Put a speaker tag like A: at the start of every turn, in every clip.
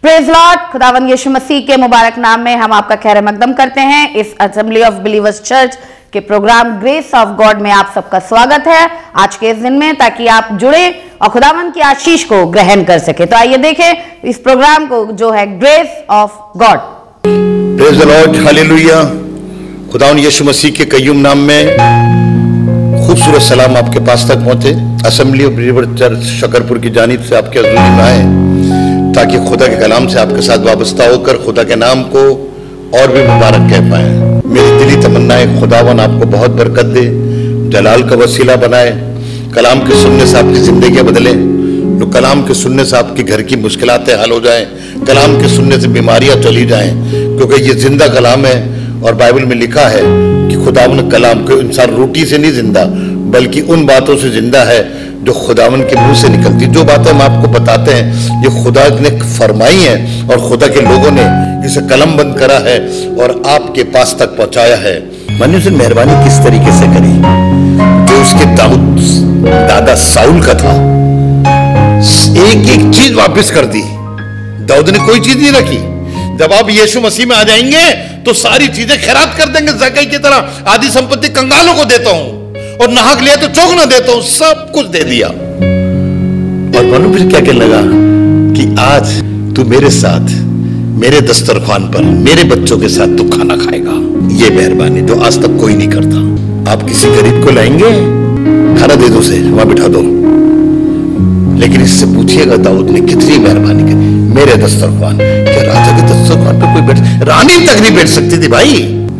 A: Praise Lord. खुदावंद यीशु मसीह के मुबारक नाम में हम आपका खैर मकदम करते हैं। इस असेंबली ऑफ बिलीवर्स चर्च के प्रोग्राम ग्रेस ऑफ गॉड में आप सबका स्वागत है आज के इस दिन में, ताकि आप जुड़े और खुदावंद की आशीष को ग्रहण कर सके। तो आइए देखें इस प्रोग्राम को जो है grace of God.
B: Praise the Lord, hallelujah. खुदावंद यीशु मसीह के कय्यूम नाम में खूबसूरत सलाम आपके पास तक पहुंचे। Assembly of believers church Shakarpur की जानिब से आपके हजूरी में आए, ताकि खुदा के कलाम से आपके साथ वाबस्ता होकर खुदा के नाम को और भी मुबारक कह पाए। मेरी दिली तमन्ना है खुदावन आपको बहुत बरकत दे, जलाल का वसीला बनाए, कलाम के सुनने से आपकी जिंदगी बदले, तो कलाम के सुनने से आपके घर की मुश्किलातें हल हो जाएं, कलाम के सुनने से बीमारियां चली जाएं, क्योंकि ये जिंदा कलाम है। और बाइबल में लिखा है कि खुदावन कलाम को इंसान रोटी से नहीं जिंदा, बल्कि उन बातों से जिंदा है जो खुदावन के मुंह से निकलती। जो बातें हम आपको बताते हैं ये खुदा ने फरमाई हैं और खुदा के लोगों ने इसे कलम बंद करा है और आपके पास तक पहुंचाया है। मैंने उसे मेहरबानी किस तरीके से करी जो उसके दादा साउल का था, एक एक चीज वापस कर दी। दाऊद ने कोई चीज नहीं रखी। जब आप यीशु मसीह में आ जाएंगे तो सारी चीजें खैरात कर देंगे। ज़कै की तरह आधी संपत्ति कंगालों को देता हूं और नाहक लिया तो चौगना देता हूं, सब कुछ दे दिया। और मालूम फिर क्या कहने लगा कि आज तू मेरे साथ मेरे दस्तरखान पर मेरे बच्चों के साथ तू खाना खाएगा। ये मेहरबानी जो आज तक कोई नहीं करता। आप किसी गरीब को लाएंगे, खाना दे दो, उसे वहां बिठा दो, लेकिन इससे पूछिएगा दाऊद ने कितनी मेहरबानी की। मेरे दस्तरखान, क्या राजा के दस्तरखान पे कोई बैठ, रानी तक नहीं बैठ सकती थी भाई,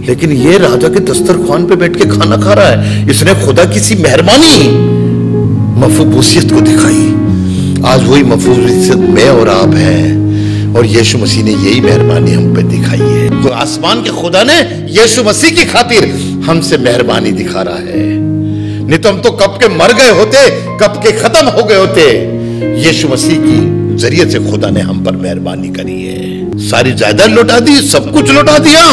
B: लेकिन ये राजा के दस्तरखान पे बैठ के खाना खा रहा है। इसने खुदा की मेहरबानी मफबूसियत को दिखाई। आज वही मफबूसियत मैं और आप हैं, और यीशु मसीह ने यही मेहरबानी हम पे दिखाई है। तो आसमान के खुदा ने यीशु मसीह की खातिर हमसे मेहरबानी दिखा रहा है। नहीं तो हम तो कब के मर गए होते, कब के खत्म हो गए होते। यीशु मसीह की जरिए से खुदा ने हम पर मेहरबानी करी है। सारी जायदाद लौटा दी, सब कुछ लौटा दिया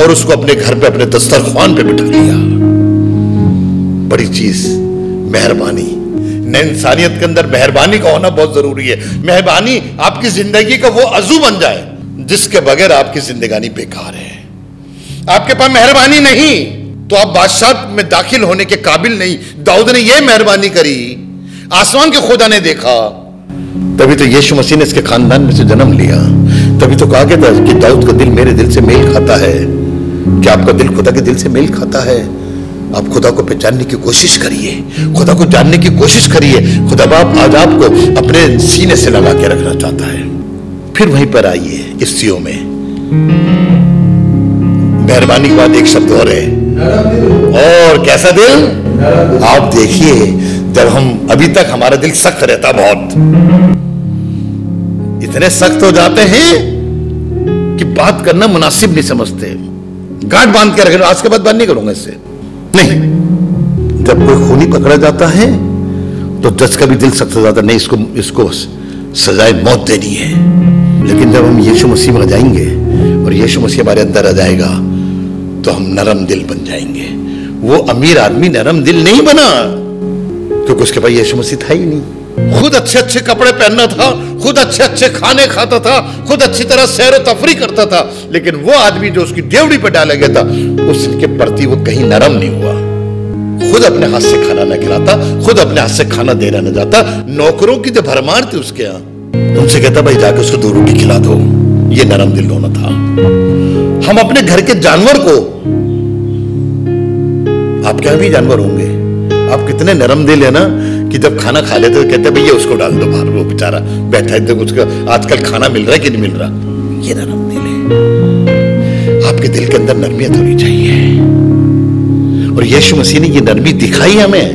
B: और उसको अपने घर पे अपने दस्तरखान पे बिठा लिया। बड़ी चीज मेहरबानी। इंसानियत के अंदर मेहरबानी का होना बहुत जरूरी है। मेहरबानी आपकी जिंदगी का वो अजू बन जाए जिसके बगैर आपकी जिंदगानी बेकार है। आपके पास मेहरबानी नहीं तो आप बादशाह में दाखिल होने के काबिल नहीं। दाऊद ने यह मेहरबानी करी, आसमान के खुदा ने देखा, तभी तो यीशु मसीह ने इसके खानदान में से जन्म लिया। तभी तो कहा गया था कि दाऊद का दिल मेरे दिल से मेल खाता है। क्या आपका दिल खुदा के दिल से मेल खाता है? आप खुदा को पहचानने की कोशिश करिए, खुदा को जानने की कोशिश करिए। खुदा बाप आज आपको अपने सीने से लगा के रखना चाहता है। फिर वहीं पर आइए इस सीओ में। मेहरबानी के बाद एक शब्द और है, और कैसा दिल? आप देखिए, जब हम अभी तक हमारा दिल सख्त रहता, बहुत इतने सख्त हो जाते हैं कि बात करना मुनासिब नहीं समझते। गांठ बांध के रखना, आज के बाद बात नहीं करूंगा इससे, नहीं। जब कोई खूनी पकड़ा जाता है तो जज का भी दिल सख्त हो जाता, नहीं इसको सजाए मौत देनी है। लेकिन जब हम यीशु मसीह में आ जाएंगे और यीशु मसीह हमारे अंदर आ जाएगा तो हम नरम दिल बन जाएंगे। वो अमीर आदमी नरम दिल नहीं बना क्योंकि उसके पास यीशु मसीह था ही नहीं। खुद अच्छे अच्छे कपड़े पहनना था, खुद अच्छे अच्छे खाने खाता था, खुद अच्छी तरह सैर तफरी करता था, लेकिन वो आदमी जो उसकी डेवड़ी पर डाला गया था उसके प्रति वो कहीं नरम नहीं हुआ। खुद अपने हाथ से खाना न खिलाता, खुद अपने हाथ से खाना देना न जाता। नौकरों की जो भरमार थी उसके यहाँ, उनसे कहता भाई जाकर उसको 2 रोटी खिला दो। ये नरम दिल होना था। हम अपने घर के जानवर को, आपके यहाँ भी जानवर होंगे, आप कितने नरम दिल है ना कि जब खाना खा लेते तो कहते भैया उसको डाल दो बाहर, वो बेचारा बैठा है, तो उसका आजकल खाना मिल रहा है कि नहीं मिल रहा। ये नरम दिल है। आपके दिल के अंदर नरमियत होनी चाहिए, और यीशु मसीह ने ये नरमी दिखाई हमें।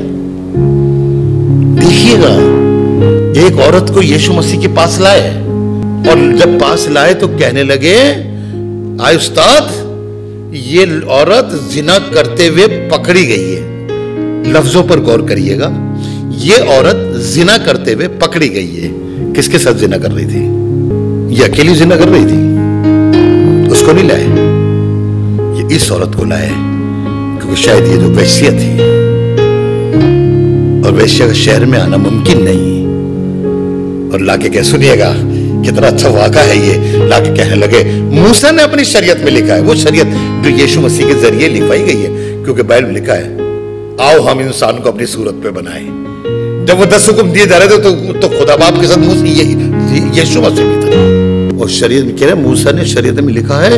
B: देखिएगा, एक औरत को यीशु मसीह के पास लाए, और जब पास लाए तो कहने लगे, आए उस्ताद, ये औरत जिना करते हुए पकड़ी गई है। लफ्जों पर गौर करिएगा, ये औरत जिना करते हुए पकड़ी गई है। किसके साथ जिना कर रही थी? ये अकेली जिना कर रही थी, उसको नहीं लाए, ये इस औरत को लाए, क्योंकि शायद ये जो वैश्या थी, और वैश्या का शहर में आना मुमकिन नहीं। और लाके कह, सुनिएगा, कितना अच्छा वाक़ा है ये। लाके कहने लगे मूसा ने अपनी शरीयत में लिखा है, वो शरीयत जो यीशु मसीह के जरिए लिखवाई गई है, क्योंकि बाइबल में लिखा है आओ हम इंसान को अपनी सूरत पे बनाए। जब वो 10 हुक्म दिए जा रहे थे तो खुदा बाप के साथ यीशु मसीह भी था। और शरीयत में कह रहे मूसा ने शरीयत में लिखा है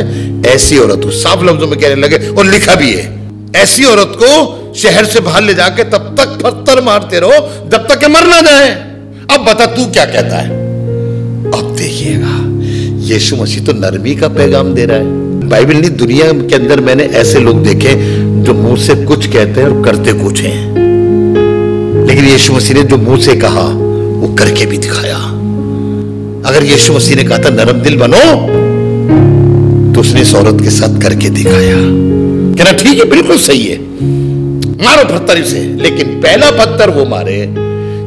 B: ऐसी औरत को, साफ लफ्जों में कहने लगे और लिखा भी है, ऐसी औरत को शहर से बाहर ले जाके तब तक पत्थर मारते रहो जब तक कि मर ना जाए। अब बता तू क्या कहता है। अब देखिएगा यीशु मसीह तो नरमी का पैगाम दे रहा है। बाइबल नहीं, दुनिया के अंदर मैंने ऐसे लोग देखे जो मुंह से कुछ कहते हैं और करते कुछ हैं, लेकिन यीशु मसीह ने जो मुंह से कहा वो करके भी दिखाया। अगर यीशु मसीह ने कहा था नरम दिल बनो, तो उसने इस औरत के साथ करके दिखाया। कहना ठीक है, बिल्कुल सही है, मारो पत्थर इसे, लेकिन पहला पत्थर वो मारे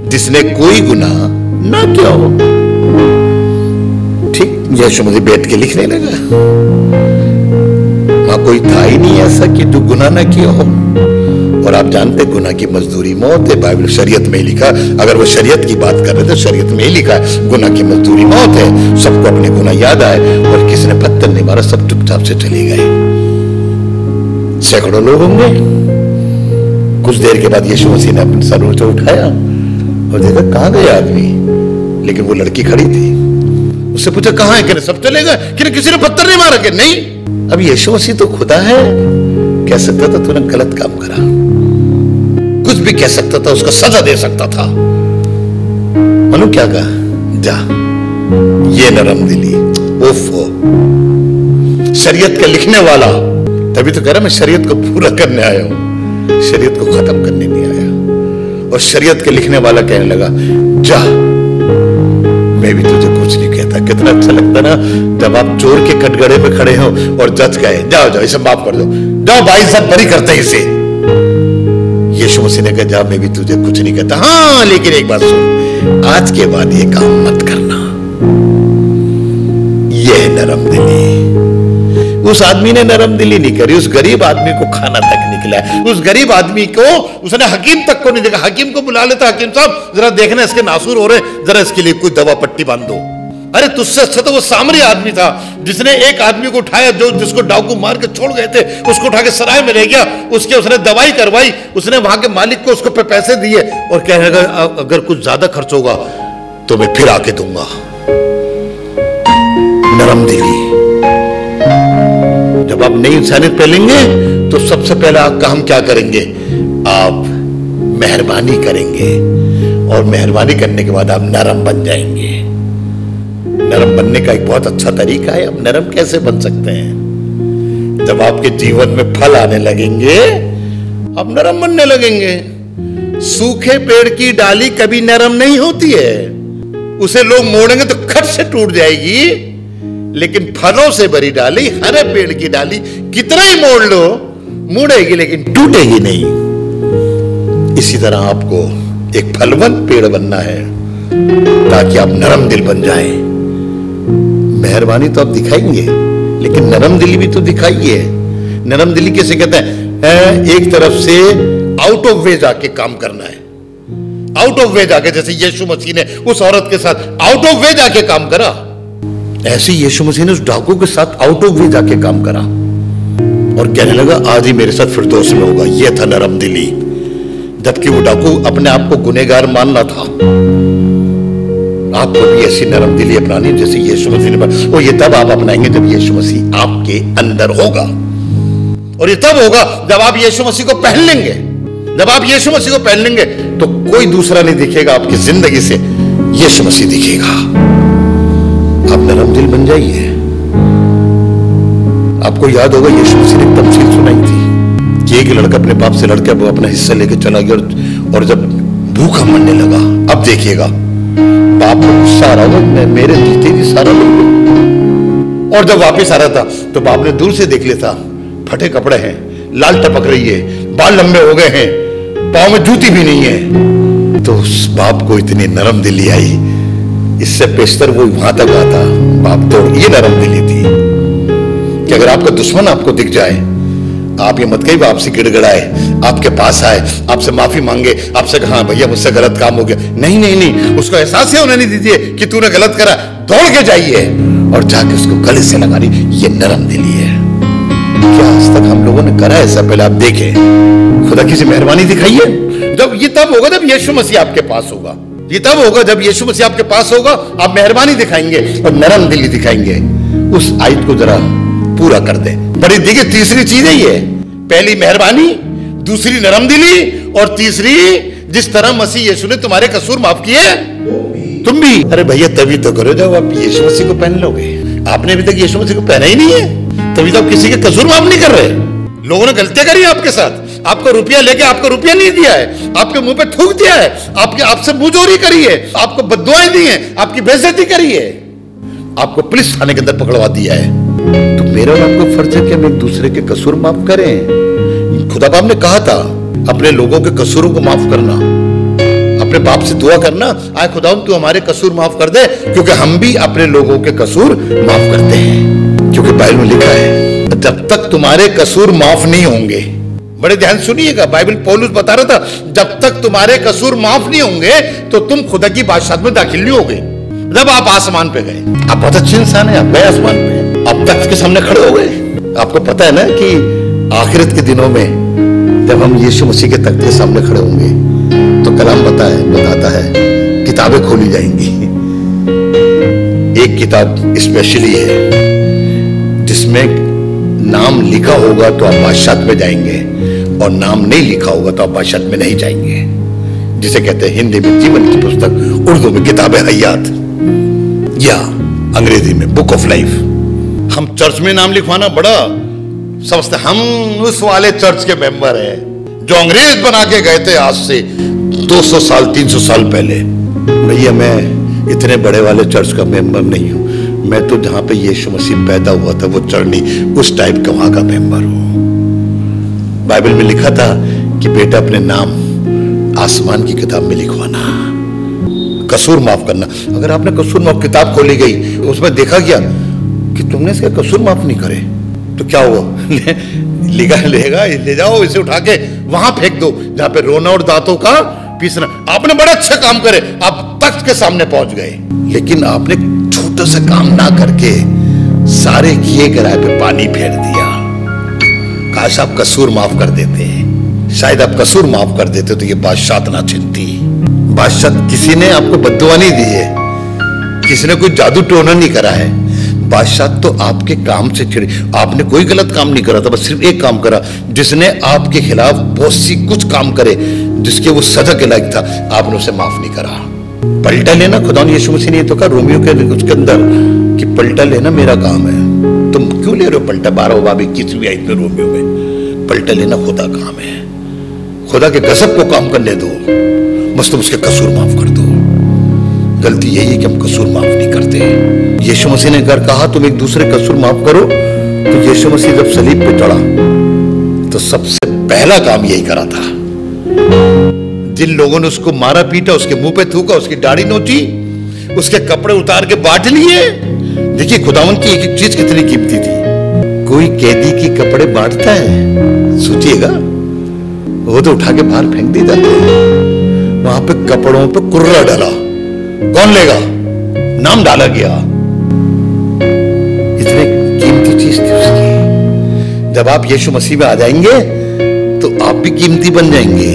B: जिसने कोई गुनाह ना किया हो। ठीक, यीशु मसीह बैठ के लिखने लगा, वहां कोई था ही नहीं ऐसा कि जो गुनाह ना किया हो। और आप जानते गुनाह की मजदूरी मौत है, बाइबल शरीयत में ही लिखा। अगर वो शरीयत की बात कर रहे थे, शरीयत में ही लिखा है गुनाह की मजदूरी मौत है। सबको अपने गुनाह याद आए और किसी ने पत्थर नहीं मारा, सब चुपचाप से चले गए। सैकड़ों लोग होंगे। कुछ देर के बाद यीशु मसीह ने अपने सर ऊंचा उठाया और देखा कहां गए आदमी, लेकिन वो लड़की खड़ी थी। उससे पूछा कहां है, कहने सब चले गए, कि किसी ने पत्थर नहीं मारा, कि नहीं। अब यीशु मसीह तो खुदा है, कह सकता था तूने गलत काम करा, कुछ भी कह सकता था, उसका सजा दे सकता था। मालूम क्या कहा, जा ये नरम दिली, ओफो, शरीयत का लिखने वाला। तभी तो कह रहा मैं शरीयत को पूरा करने आया हूं, शरीयत को खत्म करने नहीं आया। और शरीयत के लिखने वाला कहने लगा जा, मैं भी तुझे कुछ नहीं कहता। कितना अच्छा लगता ना जब आप चोर के कटघरे पे खड़े हो और जज कहे जाओ जाओ इसे माफ कर दो, जाओ भाई साहब बरी करते हैं इसे। यीशु मसीह ने कहा जा मैं भी तुझे कुछ नहीं कहता, हाँ लेकिन एक बात सुन, आज के बाद ये काम मत करना। यह नरम दिली। उस आदमी ने नरम दिली नहीं करी, उस गरीब आदमी को खाना तक निकला। उस गरीब आदमी को उसने हकीम तक को नहीं देखा। हकीम को बुला लेता, हकीम साहब जरा देखना इसके नासूर हो रहे, जरा इसके लिए कोई दवा पट्टी बांध दो। अरे तुझसे अच्छा तो वो सामरी आदमी था जिसने एक आदमी को उठाया, जो जिसको डाकू मार के छोड़ गए थे, उसको उठा के सराय में ले गया, उसके उसने दवाई करवाई, उसने वहां के मालिक को उसको पैसे दिए और कहने लगा अगर कुछ ज्यादा खर्च होगा तो मैं फिर आके दूंगा। नरम दिली। जब आप नई इंसानियत पहलेंगे तो सबसे पहला काम क्या करेंगे, आप मेहरबानी करेंगे, और मेहरबानी करने के बाद आप नरम बन जाएंगे। नरम बनने का एक बहुत अच्छा तरीका है। आप नरम कैसे बन सकते हैं, जब आपके जीवन में फल आने लगेंगे आप नरम बनने लगेंगे। सूखे पेड़ की डाली कभी नरम नहीं होती है, उसे लोग मोड़ेंगे तो खट से टूट जाएगी, लेकिन फलों से भरी डाली, हरे पेड़ की डाली कितना ही मोड़ लो मुड़ेगी लेकिन टूटेगी नहीं। इसी तरह आपको एक फलवंत पेड़ बनना है ताकि आप नरम दिल बन जाएं। मेहरबानी तो आप दिखाएंगे, लेकिन नरम दिली भी तो दिखाइए। नरम दिली कैसे कहते हैं, एक तरफ से आउट ऑफ वे जाके काम करना है, आउट ऑफ वे जाके, जैसे यीशु मसीह ने उस औरत के साथ आउट ऑफ वे जाके काम करा, ऐसे यीशु मसीह ने उस डाकू के साथ आउट ऑफ वे जाके काम करा और कहने लगा आज ही मेरे साथ फिरदौस में होगा। यह था नरम दिली। जबकि वो डाकू अपने आप को गुनहगार मानना था। आपको भी ऐसी नरम दिली अपनानी जैसे यीशु मसीह ने। और ये तब आप अपनाएंगे जब यीशु मसीह आपके अंदर होगा, और ये तब होगा जब आप यीशु मसीह को पहन लेंगे। जब आप यीशु मसीह को पहन लेंगे तो कोई दूसरा नहीं दिखेगा आपकी जिंदगी से, यीशु मसीह दिखेगा। आप नरम दिल बन जाइए। आपको याद होगा यीशु मसीह ने एक तमसील सुनाई थी कि एक लड़का अपने बाप से लड़के वो अपना हिस्सा लेके चला गया और जब भूखा मरने लगा, अब देखिएगा बाप को गुस्सा आ रहा होगा, मेरे जीते ही सारा लोग। और जब वापस आ रहा था तो बाप ने दूर से देख लिया था, फटे कपड़े हैं, लाल टपक रही है, बाल लंबे हो गए हैं, पाँव में जूती भी नहीं है। तो उस बाप को इतनी नरम दिली आई, इससे पेशतर वो वहां तक आता बाप तो ये नरम दिली थी कि अगर आपका दुश्मन आपको दिख जाए, आप ये मत कहिए वो आपसे गिड़गड़ाए, आपके पास आए, आपसे माफी मांगे, आपसे कहा भैया मुझसे गलत काम हो गया। नहीं नहीं नहीं, उसको एहसास ही होने नहीं दीजिए कि तूने गलत करा। दौड़ के जाइए और जाके उसको गले से लगा ली। ये नरम दिली है। क्या आज तक हम लोगों ने करा ऐसा? पहले आप देखें, खुदा की मेहरबानी दिखाइए। जब ये तब होगा जब यीशु मसीह आपके पास होगा। ये तब होगा जब यीशु मसीह आपके पास होगा, आप मेहरबानी दिखाएंगे और नरम दिली दिखाएंगे। उस आयत को जरा पूरा कर दे। बड़ी देखिए, तीसरी चीज है ये। पहली मेहरबानी, दूसरी नरम दिली, और तीसरी जिस तरह मसीह यीशु ने तुम्हारे कसूर माफ किए तुम भी। अरे भैया तभी तो करो जब आप यीशु मसीह को पहन लोगे। आपने अभी तक यीशु मसीह को पहना ही नहीं है, तभी तो आप किसी के कसूर माफ नहीं कर रहे। लोगों ने गलतियां करी आपके साथ, आपको रुपया लेके आपको रुपया नहीं दिया है, आपके मुंह पे थूक दिया है, आपसे मुंहजोरी करी है, आपको बद्दुआएं दी हैं, आपकी बेइज्जती करी है, आपको पुलिस थाने के अंदर पकड़वा दिया है। तो मेरा और आपका फर्ज है कि हम एक दूसरे के कसूर माफ करें। खुदा बाप ने कहा था अपने लोगों के कसूरों को माफ करना, अपने बाप से दुआ करना, आए खुदा तू हमारे कसूर माफ कर दे, क्योंकि हम भी अपने लोगों के कसूर माफ करते हैं। क्योंकि बाइबल में लिखा है जब तक तुम्हारे कसूर माफ नहीं होंगे, बड़े ध्यान सुनिएगा, बाइबल पौलुस बता रहा था जब तक तुम्हारे कसूर माफ नहीं होंगे तो तुम खुदा की बादशाहत में दाखिल नहीं होगे। जब आप आसमान पे गए, आप बहुत अच्छे इंसान हैं, आप गए आसमान पे, आप तख्त के सामने खड़े हो गए। आपको पता है ना कि आखिरत के दिनों में जब हम यीशु मसीह के तख्त के सामने खड़े होंगे तो कलाम बताता है किताबें खोली जाएंगी। एक किताब स्पेशली है जिसमें नाम लिखा होगा तो आप बादशाहत में जाएंगे, और नाम नहीं लिखा होगा तो आप बादशाहत में नहीं जाएंगे, जिसे कहते हैं हिंदी में जीवन की पुस्तक, उर्दू में किताब हयात, या अंग्रेजी में बुक ऑफ लाइफ। हम चर्च में नाम लिखवाना बड़ा समझते, हम उस वाले चर्च के मेंबर हैं जो अंग्रेज बना के गए थे आज से 200 साल 300 साल पहले। भैया मैं इतने बड़े वाले चर्च का मेंबर नहीं हूं, मैं तो जहां पे यीशु मसीह पैदा हुआ था वो चढ़नी उस टाइप का वहां का मेंबर हूं। बाइबल में लिखा था कि बेटा अपने नाम आसमान की किताब में लिखवाना, कसूर माफ करना। अगर आपने कसूर माफ किताब खोली गई, उसमें देखा गया कि तुमने इसका कसूर माफ नहीं करे, तो क्या हुआ? ले जाओ इसे, उठा के वहां फेंक दो जहां पे रोना और दांतों का पीसना। आपने बड़े अच्छे काम करे, आप तख्त के सामने पहुंच गए, लेकिन आपने छोटा सा काम ना करके सारे किए कराए पे पानी फेर दिया। काश आप कसूर माफ कर देते, शायद आप कसूर माफ कर देते तो ये बादशाहत ना छिनती। बादशाहत किसी ने आपको बद्दुआ नहीं दी है, किसी ने कोई जादू टोना नहीं करा है। बादशाहत तो आपके काम से छिड़ी। आपने कोई गलत काम नहीं करा था, बस सिर्फ एक काम करा जिसने आपके खिलाफ बहुत सी कुछ काम करे जिसके वो सजा के लायक था, आपने उसे माफ नहीं करा। पलटा लेना, खुदा यीशु मसीह ने तो कहा रोमियो के उसके अंदर कि पलटा लेना मेरा काम है। तुम क्यों ले रहे हो पलटा? 12 बाब 21वीं आयत में रोमियो में पलटा लेना खुदा काम है। खुदा के गजब को काम करने दो, बस तुम उसके कसूर माफ कर दो। गलती यही है कि हम कसूर माफ नहीं करते। यीशु मसीह ने अगर कहा तुम एक दूसरे कसूर माफ करो, तो यीशु मसीह जब सलीब पे चढ़ा तो सबसे पहला काम यही करा था। जिन लोगों ने उसको मारा पीटा, उसके मुंह पे थूका, उसकी दाढ़ी नोची, उसके कपड़े उतार के बांट लिए। देखिए खुदावन की एक एक चीज कितनी कीमती थी। कोई कैदी की कपड़े बांटता है? सोचिएगा, वो तो उठा के बाहर फेंक दी जाती है। वहां पे कपड़ों पे कुर्रा डाला, कौन लेगा? नाम डाला गया। इतनी कीमती चीज थी उसकी। जब आप यीशु मसीह में आ जाएंगे तो आप भी कीमती बन जाएंगे।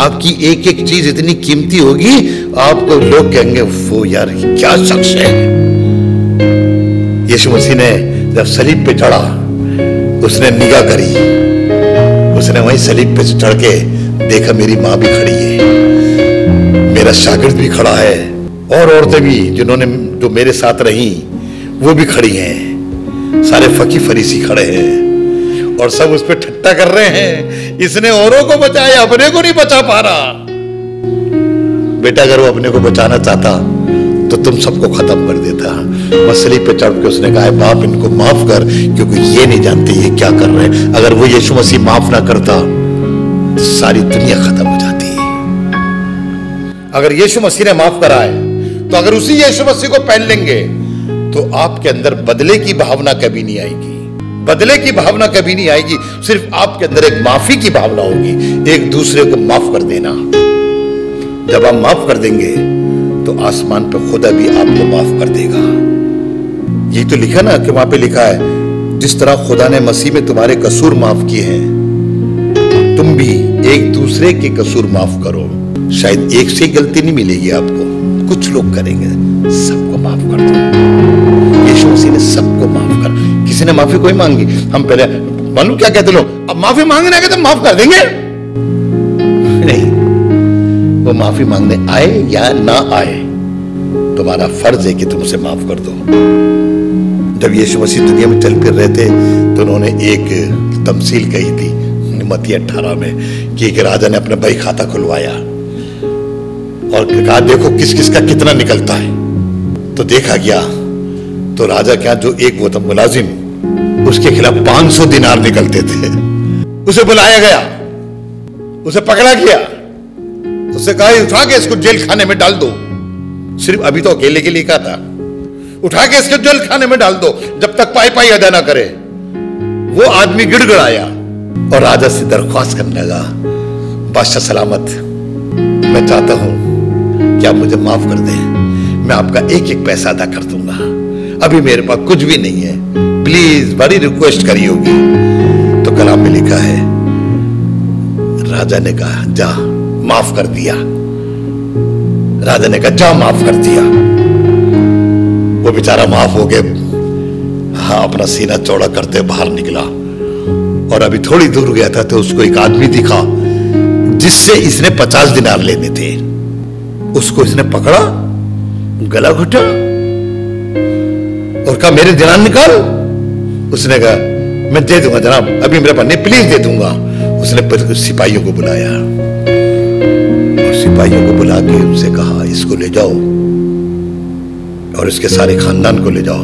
B: आपकी एक एक चीज इतनी कीमती होगी, आपको लोग कहेंगे वो यार क्या शख्स है। यीशु मसीह ने जब सलीब पे चढ़ा, उसने निगाह करी, उसने वहीं सलीब पे चढ़ के देखा मेरी मां भी खड़ी है, मेरा शागिर्द भी खड़ा है, और औरतें भी जो मेरे साथ रही वो भी खड़ी हैं, सारे फकी फरीसी खड़े हैं और सब उस पर ठट्टा कर रहे हैं। इसने औरों को बचाया, अपने को नहीं बचा पा रहा। बेटा अगर वो अपने को बचाना चाहता तो तुम सबको खत्म कर देता। मसली पे चढ़ के उसने कहा बाप इनको माफ कर, क्योंकि ये नहीं जानते ये क्या कर रहे हैं। अगर वो यीशु मसीह माफ ना करता तो सारी दुनिया खत्म हो जाती। अगर यीशु मसीह ने माफ करा है तो अगर उसी यीशु मसीह को पहन लेंगे तो आपके अंदर बदले की भावना कभी नहीं आएगी। बदले की भावना कभी नहीं आएगी, सिर्फ आपके अंदर एक माफी की भावना होगी, एक दूसरे को माफ कर देना। जब आप माफ कर देंगे तो आसमान पर खुदा भी आपको माफ कर देगा। ये तो लिखा ना कि वहां पे लिखा है, जिस तरह खुदा ने मसीह में तुम्हारे कसूर माफ किए हैं, तुम भी एक दूसरे के कसूर माफ करो। शायद एक से गलती नहीं मिलेगी आपको, कुछ लोग करेंगे, सबको माफ कर दो। यीशु मसीह ने सबको माफ कर, किसी ने माफी कोई मांगी, हम पहले मालूम क्या कहते लोग, अब माफी मांगने आगे तो माफ कर देंगे, नहीं, वो माफी मांगने आए या ना आए, तुम्हारा फर्ज है कि तुम उसे माफ कर दो। जब यीशु मसीह दुनिया में चल फिर रहे थे तो उन्होंने एक तमसील कही थी मत्ती 18 में कि एक राजा ने अपना बही खाता खुलवाया और कहा देखो किस किस का कितना निकलता है। तो देखा गया तो राजा क्या, जो एक वो था मुलाजिम, उसके खिलाफ 500 दिनार निकलते थे। उसे बुलाया गया, उसे पकड़ा गया, उसे कहा उठा के इसको जेल खाने में डाल दो। सिर्फ अभी तो अकेले के लिए कहा था, उठा के इसको जेल खाने में डाल दो जब तक पाई पाई अदा ना करे। वो आदमी गिड़गिड़ाया और राजा से दरख्वास्त करने लगा, बादशाह सलामत, मैं चाहता हूं कि आप मुझे माफ कर दें, मैं आपका एक एक पैसा अदा कर दूंगा, अभी मेरे पास कुछ भी नहीं है, प्लीज बड़ी रिक्वेस्ट करी होगी। तो कलाम में लिखा है, राजा ने कहा जा, माफ कर दिया। राजा ने कहा जा, माफ कर दिया। वो बेचारा माफ हो गए, हाँ, अपना सीना चौड़ा करते बाहर निकला और अभी थोड़ी दूर गया था तो उसको एक आदमी दिखा जिससे इसने 50 दिनार लेने थे। उसको इसने पकड़ा, गला घुटा और कहा मेरे दिनार निकाल। उसने कहा मैं दे दूंगा जनाब, अभी मेरे पास नहीं, प्लीज दे दूंगा। उसने सिपाहियों को बुलाया और सिपाहियों को बुला के उनसे कहा इसको ले जाओ और इसके सारे खानदान को ले जाओ,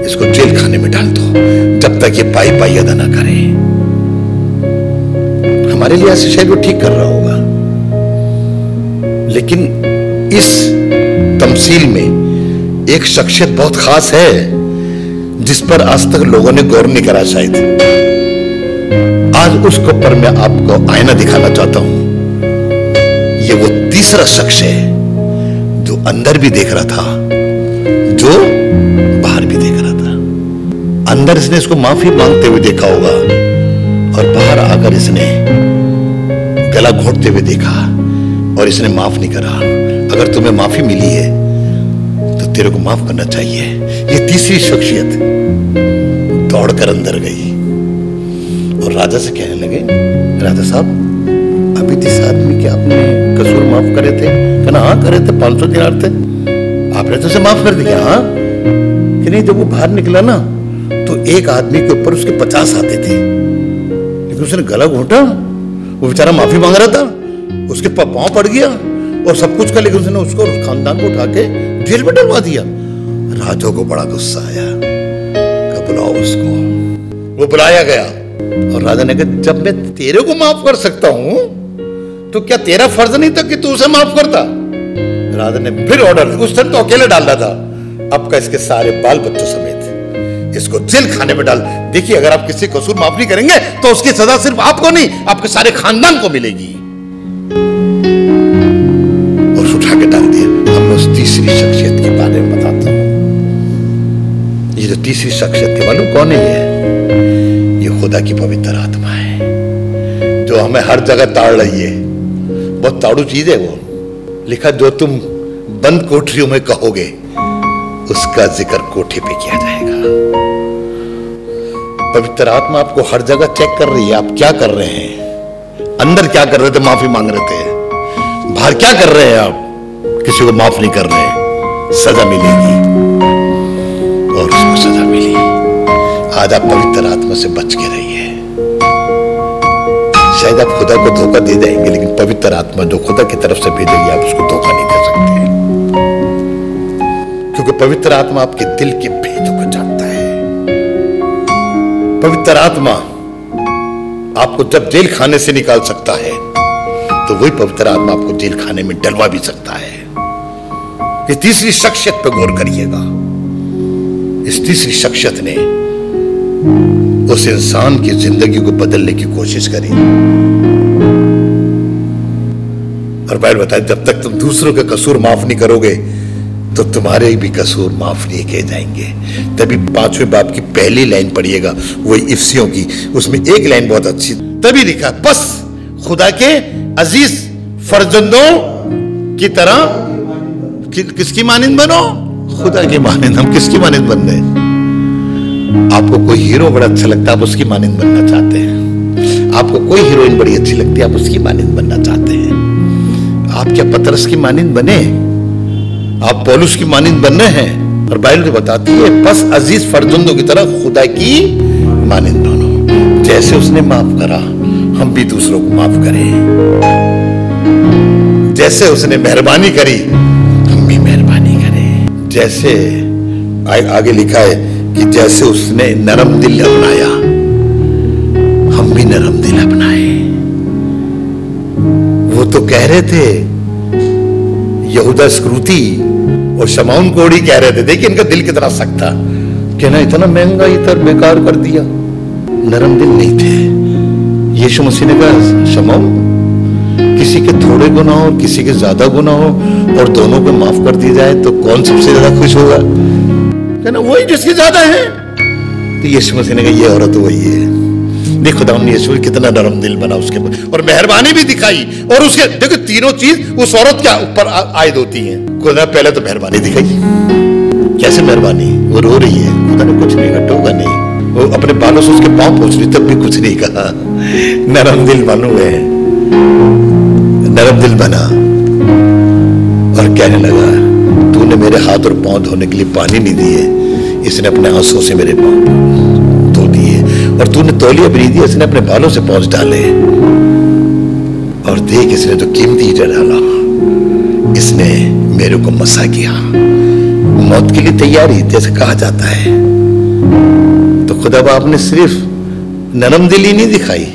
B: इसको जेल खाने में डाल दो जब तक ये पाई पाई अदा ना करे। हमारे लिए ऐसे शायद वो ठीक कर रहा होगा, लेकिन इस तमसील में एक शख्सियत बहुत खास है जिस पर आज तक लोगों ने गौर नहीं करा शायद। आज उसके ऊपर मैं आपको आईना दिखाना चाहता हूं। ये वो तीसरा शख्स है जो अंदर भी देख रहा था, जो बाहर भी देख रहा था। अंदर इसने इसको माफी मांगते हुए देखा होगा और बाहर आकर इसने गला घोटते हुए देखा और इसने माफ नहीं करा। अगर तुम्हें माफी मिली है तो तेरे को माफ करना चाहिए। ये तीसरी शख्सियत दौड़कर अंदर गई और राजा से कहने लगे, राजा साहब, अभी जिस आदमी के आपने कसूर माफ करे थे, कहना हाँ करे थे, 500 दिनार थे, आपने तो उसे माफ कर दिया। हाँ कि नहीं, जब वो बाहर निकला ना तो एक आदमी के ऊपर उसके 50 आते थे, लेकिन उसने गला घोटा, वो बेचारा माफी मांग रहा था, उसके पांव पड़ गया और सब कुछ कर, लेकिन उसने उसको खानदान को उठा के जेल में डलवा दिया। राजा को बड़ा गुस्सा आया, बुलाओ उसको। वो बुलाया गया और राजा ने कहा जब मैं तेरे को माफ कर सकता हूं तो क्या तेरा फर्ज नहीं था कि तू उसे माफ करता? राजा ने फिर ऑर्डर, उस दिन तो अकेले डाल रहा था, अब का इसके सारे बाल बच्चों समेत इसको जेल खाने में डाल। देखिए अगर आप किसी कसूर माफ नहीं करेंगे तो उसकी सजा सिर्फ आपको नहीं, आपके सारे खानदान को मिलेगी। और उठा के डाल दिया। अब मैं उस तीसरी शख्सियत के बारे में बताता हूं। ये जो तीसरी शख्सियत है, मालूम कौन है? ये खुदा की पवित्र आत्मा है जो हमें हर जगह ताड़ रही है। बहुत ताड़ू चीज है वो। लिखा जो तुम बंद कोठरियों में कहोगे उसका जिक्र कोठे पे किया जाएगा। पवित्र आत्मा आपको हर जगह चेक कर रही है, आप क्या कर रहे हैं। अंदर क्या कर रहे थे? माफी मांग रहे थे। बाहर क्या कर रहे हैं? आप किसी को माफ नहीं कर रहे, सजा मिलेगी। और उसको सजा मिली। आज आप पवित्र आत्मा से बच के रहिए। शायद आप खुदा को धोखा दे जाएंगे, लेकिन पवित्र आत्मा जो खुदा की तरफ से भेजेगी आप उसको धोखा नहीं दे सकते, क्योंकि पवित्र आत्मा आपके दिल के भेदों को जानता है। पवित्र आत्मा आपको जब जेल खाने से निकाल सकता है तो वही पवित्र आत्मा आपको जेल खाने में डलवा भी सकता है। ये तीसरी शख्सियत पर गौर करिएगा। इस तीसरी शख्सियत ने उस इंसान की जिंदगी को बदलने की कोशिश करी। और बाइबल बताए जब तक तुम दूसरों के कसूर माफ नहीं करोगे तो तुम्हारे भी कसूर माफ नहीं किए जाएंगे। तभी 5वें बाब की पहली लाइन पढ़िएगा, वही इफिसियों की, उसमें एक लाइन बहुत अच्छी तभी लिखा, बस खुदा के अजीज फर्जंदों की तरह किसकी मानिंद बनो? खुदा की मानिंद। हम किसकी मानिंद बन रहे? आपको कोई हीरो बड़ा अच्छा लगता है, आप उसकी मानिंद बनना चाहते हैं। आपको कोई हीरोइन बड़ी अच्छी लगती है, आप उसकी मानिंद बनना चाहते हैं। आप क्या पतरस की मानिंद बने? आप पौलुस की मानिंद बन रहे हैं। और बाइबल बताती है बस अजीज फर्जंदों की तरह खुदा की मानिंद बनो। जैसे उसने माफ करा हम भी दूसरों को माफ करें। जैसे उसने मेहरबानी करी हम भी मेहरबानी करें। जैसे आगे लिखा है कि जैसे उसने नरम दिल अपनाया हम भी नरम दिल अपनाए। वो तो कह रहे थे, यहूदा इस्करियोती और शमौन कोढ़ी कह रहे थे, देखिए इनका दिल कितना सख्त था, कहना इतना महंगा इतर बेकार कर दिया। नरम दिल नहीं थे। यीशु मसीह ने कहा, शमौन किसी के थोड़े गुनाह हो किसी के ज्यादा गुनाह हो और दोनों को माफ कर दिया जाए तो कौन सबसे ज्यादा खुश होगा? कहना वही जिसके ज्यादा है। तो यीशु मसीह ने कहा ये औरत वही है। देखो खुदा ने यीशु कितना नरम दिल बना उसके और मेहरबानी भी दिखाई। और उसके देखो तीनों चीज उस औरत के ऊपर आयद होती हैं। खुदा पहले तो मेहरबानी दिखाई। कैसे मेहरबानी? वो रो रही है, खुदा ने कुछ नहीं कहा, टोका नहीं, वो अपने बालों से उसके पांव पोंछ रही तब भी कुछ नहीं कहा। नरम दिल मालूम है, नरम दिल बना और कहने लगा तूने मेरे हाथ और पांव धोने के लिए पानी नहीं दिए, इसने अपने आंसू से मेरे पांव धो दिए। और तूने तौलिया भी नहीं दिया, इसने अपने बालों से पहुंच डाले। और देख इसने तो कीमती हीरा डाला, इसने मेरे को मसा किया। मौत के लिए तैयारी जैसे कहा जाता है। तो खुदा बाप ने सिर्फ नरम दिली नहीं दिखाई,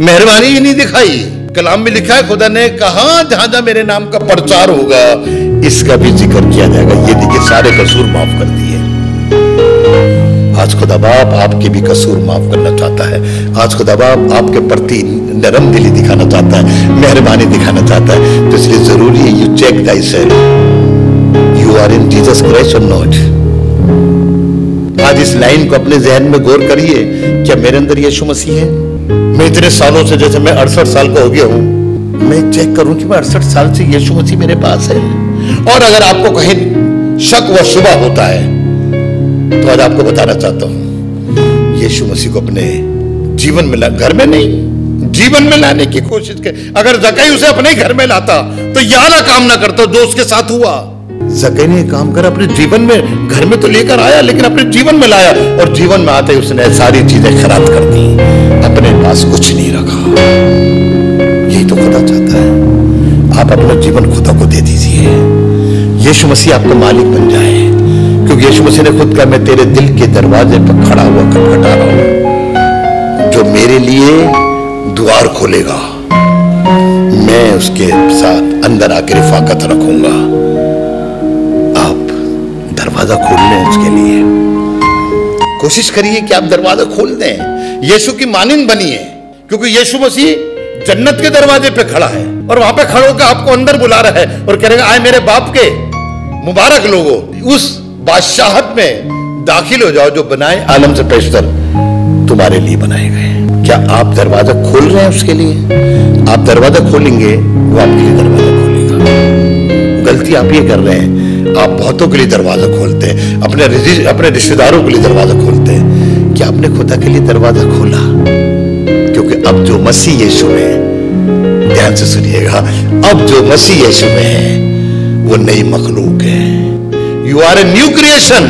B: मेहरबानी ही नहीं दिखाई। कलाम में लिखा है खुदा ने कहा जहां जहां मेरे नाम का प्रचार होगा इसका भी जिक्र किया जाएगा। ये देखिए सारे कसूर माफ कर दिए। आज खुदा बाप आपके भी कसूर माफ करना चाहता है। आज खुदा बाप आपके प्रति नरम दिली दिखाना चाहता है, मेहरबानी दिखाना चाहता है। तो इसलिए जरूरी है you check thyself, you are in Jesus Christ और नॉट। आज इस लाइन को अपने जहन में गौर करिए, क्या मेरे अंदर यीशु मसीह है? मैं इतने सालों से, जैसे मैं 68 साल का हो गया हूं, मैं चेक करूं कि मैं 68 साल से यीशु मसीह मेरे पास है। और अगर आपको कहीं शक व शुबा होता है तो आज आपको बताना चाहता हूं, यीशु मसीह को अपने जीवन में घर में नहीं जीवन में लाने की कोशिश कर। अगर जक्कई उसे अपने घर में लाता तो यारा काम ना करता जो उसके साथ हुआ। जक्कई ने काम कर अपने जीवन में, घर में तो लेकर आया लेकिन अपने जीवन में लाया, और जीवन में आते उसने सारी चीजें खराब कर दी, अपने पास कुछ नहीं रखा। यही तो खुदा चाहता है, आप अपना जीवन खुदा को दे दीजिए। यीशु मसीह आपका मालिक बन जाए, क्योंकि यीशु मसीह ने खुद कहा मैं तेरे दिल के दरवाजे पर खड़ा हुआ खटखटा रहा हूं, जो मेरे लिए द्वार खोलेगा मैं उसके साथ अंदर आकर रिफाकत रखूंगा। आप दरवाजा खोल लें उसके लिए, कोशिश करिए कि आप दरवाजा खोल दें, यीशु की मानिंद बनिए। क्योंकि यीशु मसीह जन्नत के दरवाजे पे खड़ा है और वहां पे खड़े होकर आपको अंदर बुला रहा है और कहेगा आए मेरे बाप के मुबारक लोगों, उस बादशाहत में दाखिल हो जाओ जो बनाए आलम से पेशतर तुम्हारे लिए बनाए गए। क्या आप दरवाजा खोल रहे हैं उसके लिए? आप दरवाजा खोलेंगे वो आपके लिए दरवाजा खोलेगा। गलती आप ये कर रहे हैं, आप बहुतों के लिए दरवाजा खोलते हैं, अपने रिश्तेदारों के लिए दरवाजा खोलते हैं। क्या आपने खुदा के लिए दरवाजा खोला? क्योंकि अब जो मसीह यीशु में, ध्यान से सुनिएगा, अब जो मसीह यीशु में है वो नई मखलूक है। You are a new creation.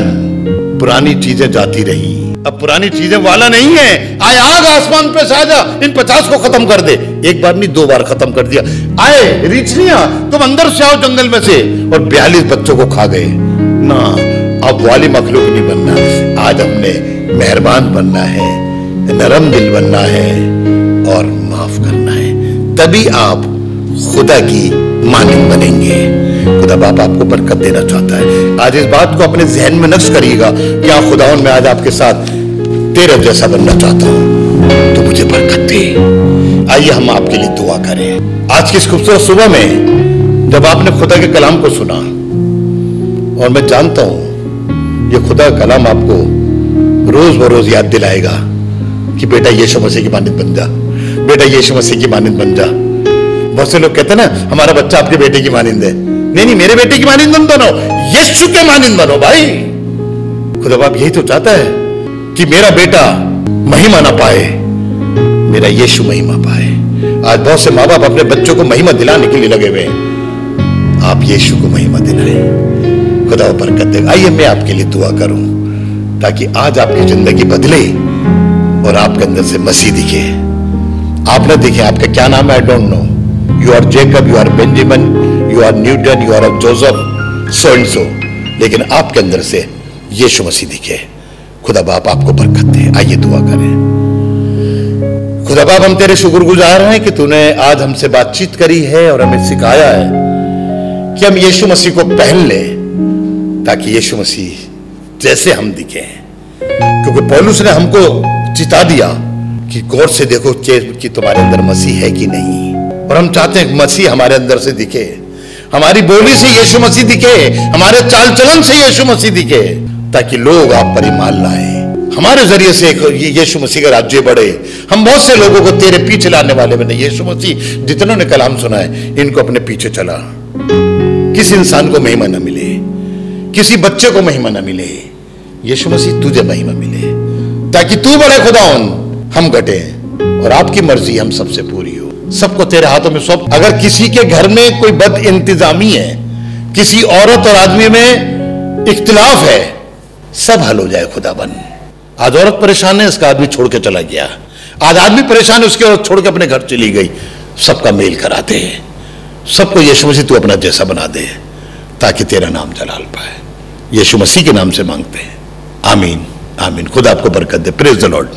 B: पुरानी चीजें जाती रही, अब पुरानी चीजें वाला नहीं है। आए आग आसमान पे से आजा, इन 50 को खत्म कर दे। एक बार नहीं 2 बार खत्म कर दिया। आए रीछनिया तुम अंदर से आओ जंगल में से, और 42 बच्चों को खा गए ना। अब वाली मखलूक नहीं बनना, आज हमने मेहरबान बनना है, नरम दिल बनना है और माफ करना है। तभी आप खुदा की मानिंद बनेंगे। खुदा बाप आपको बरकत देना चाहता है। आज इस बात को अपने जहन में नक्श करिएगा। क्या खुदावन में आज आपके साथ तेरे जैसा बनना चाहता हूं, तो मुझे बरकत दे। आइए हम आपके लिए दुआ करें। आज की इस खूबसूरत सुबह में जब आपने खुदा के कलाम को सुना, और मैं जानता हूं ये खुदा का कलाम आपको रोज बरोज याद दिलाएगा कि बेटा यीशु मसीह की मानद बन जा, बेटा यीशु मसीह की मानद बन जा। बहुत से लोग कहते हैं ना हमारा बच्चा आपके बेटे की मानद है। नहीं, मेरे बेटे की मानद मत बनो, यीशु के मानद बनो भाई। खुदा बाप यही तो चाहता है कि मेरा बेटा महिमा ना पाए, मेरा यीशु महिमा पाए। आज बहुत से माँ बाप अपने बच्चों को महिमा दिलाने के लिए लगे हुए हैं। आप यीशु को महिमा दिलाएं, खुदा बरकत दे। आइए मैं आपके लिए दुआ करूं ताकि आज आपकी जिंदगी बदले और आपके अंदर से मसीह दिखे। आप ना दिखे, आपका क्या नाम है I don't know, you are Jacob, you are Benjamin, you are Newton, you are Joseph, so and so, लेकिन आपके अंदर से यीशु मसीह दिखे। खुदा बाप आपको बरकत दे। आइए दुआ करें। खुदा बाप हम तेरे शुक्रगुजार हैं कि तूने आज हमसे बातचीत करी है और हमें सिखाया है कि हम यीशु मसीह को पहन लें ताकि यीशु मसीह जैसे हम दिखे। क्योंकि पौलुस ने हमको चिता दिया कि गौर से देखो कि तुम्हारे अंदर मसीह है कि नहीं, और हम चाहते हैं कि मसीह हमारे अंदर से दिखे, हमारी बोली से यीशु मसीह दिखे, हमारे चाल चलन से यीशु मसीह दिखे, ताकि लोग आप पर ईमान लाए। हमारे जरिए से यीशु मसीह का राज्य बढ़े। हम बहुत से लोगों को तेरे पीछे लाने वाले बने। यीशु मसीह जितनों ने कलाम सुना है इनको अपने पीछे चला। किसी इंसान को महिमा न मिले, किसी बच्चे को महिमा न मिले, यीशु मसीह तुझे महिमा मिले, ताकि तू बड़े खुदावन, हम घटे और आपकी मर्जी हम सबसे पूरी हो। सबको तेरे हाथों में सौंप। अगर किसी के घर में कोई बद इंतजामी है, किसी औरत और आदमी में इख्तिलाफ है, सब हल हो जाए खुदा बन। आज औरत परेशान है, इसका आदमी छोड़ के चला गया। आज आदमी परेशान है, उसकी औरत छोड़ के अपने घर चली गई। सबका मेल करा दे, सबको यीशु मसीह तू अपना जैसा बना दे, ताकि तेरा नाम जलाल पाए। यीशु मसीह के नाम से मांगते हैं, आमीन आमीन। खुदा आपको बरकत दे। Praise the Lord.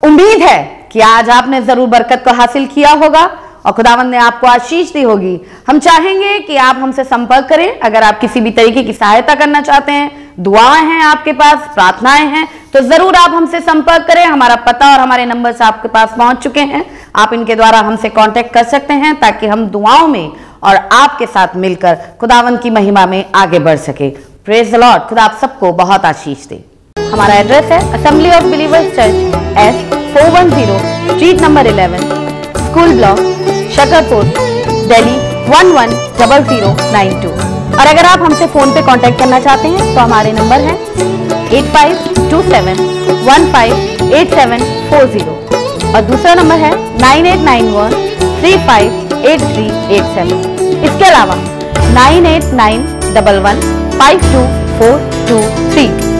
A: उम्मीद है कि आज आपने जरूर बरकत को हासिल किया होगा और खुदावंद ने आपको आशीष दी होगी। हम चाहेंगे कि आप हमसे संपर्क करें। अगर आप किसी भी तरीके की सहायता करना चाहते हैं, दुआएं हैं आपके पास, प्रार्थनाएं हैं, तो जरूर आप हमसे संपर्क करें। हमारा पता और हमारे नंबर्स आपके पास पहुंच चुके हैं। आप इनके द्वारा हमसे कांटेक्ट कर सकते हैं ताकि हम दुआओं में और आपके साथ मिलकर खुदावंद की महिमा में आगे बढ़ सके। Praise the Lord. खुदा आप सबको बहुत आशीष दे। हमारा एड्रेस है assembly of believers church, S410 street number 11, school block, Shakarpur, Delhi 110092। और अगर आप हमसे फोन पे कांटेक्ट करना चाहते हैं तो हमारे नंबर हैं 8527158740 और दूसरा नंबर है 9891358387। इसके अलावा 9891152423